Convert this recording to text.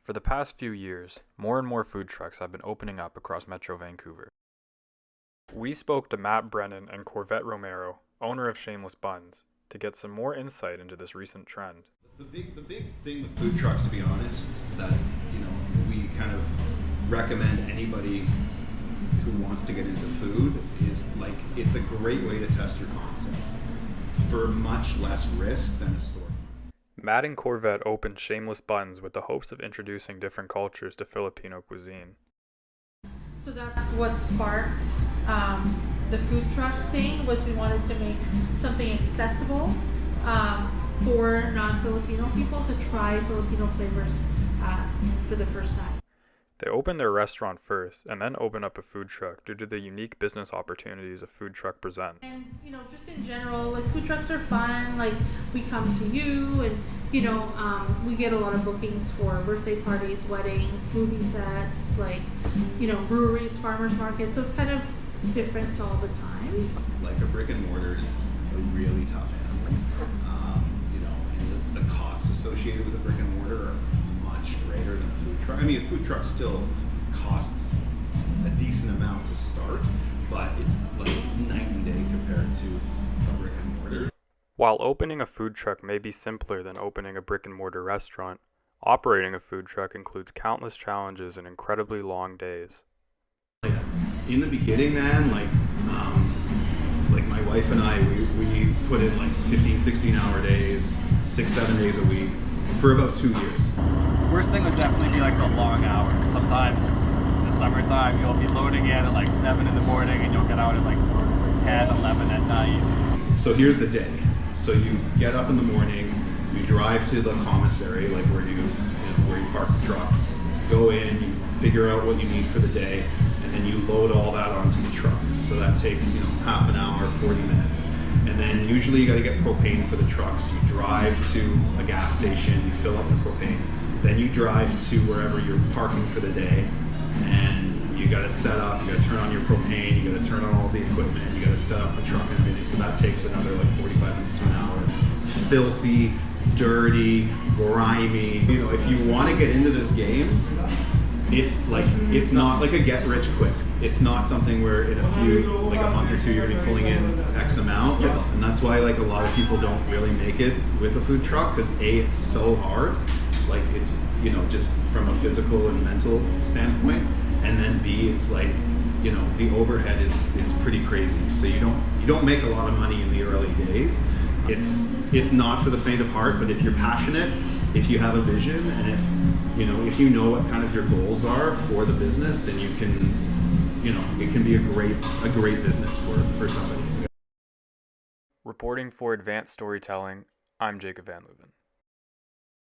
For the past few years, more and more food trucks have been opening up across Metro Vancouver. We spoke to Matt Brennan and Corvette Romero, owner of Shameless Buns, to get some more insight into this recent trend. The big thing with food trucks, to be honest, that we kind of recommend anybody who wants to get into food is it's a great way to test your concept for much less risk than a store. Matt and Corvette opened Shameless Buns with the hopes of introducing different cultures to Filipino cuisine. So that's what sparked the food truck thing, was we wanted to make something accessible for non-Filipino people to try Filipino flavors for the first time. They opened their restaurant first and then opened up a food truck due to the unique business opportunities a food truck presents. And just in general, food trucks are fun. We come to you, and we get a lot of bookings for birthday parties, weddings, movie sets, breweries, farmers markets. So it's kind of different all the time. A brick and mortar is a really tough animal. And the costs associated with a brick and mortar are much greater than a food truck. I mean, a food truck still costs a decent amount to start, but it's night and day compared to a brick and mortar. While opening a food truck may be simpler than opening a brick and mortar restaurant, operating a food truck includes countless challenges and incredibly long days. In the beginning, man, my wife and I, we put in 15, 16-hour days, 6-7 days a week for about 2 years. Worst thing would definitely be the long hours. Sometimes in the summertime you'll be loading in at 7 in the morning and you'll get out at 10, 11 at night. So here's the day. So you get up in the morning, you drive to the commissary, where you park the truck, go in, you figure out what you need for the day, and then you load all that onto the truck. So that takes half an hour, 40 minutes. And then usually you got to get propane for the trucks. You drive to a gas station, you fill up the propane. Then you drive to wherever you're parking for the day, and you got to set up, you got to turn on your propane, you got to turn on all the equipment, you got to set up the truck and everything. So that takes another 45 minutes to an hour. It's filthy, dirty, grimy. If you want to get into this game, it's not a get rich quick. It's not something where in a month or two you're gonna be pulling in X amount. And that's why a lot of people don't really make it with a food truck, because A, it's so hard. It's just from a physical and mental standpoint. And then B, it's the overhead is pretty crazy. So you don't make a lot of money in the early days. It's not for the faint of heart, but if you're passionate, if you have a vision, and if you know what kind of your goals are for the business, then you can, it can be a great business for somebody. Reporting for Advanced Storytelling, I'm Jacob Van Leuven.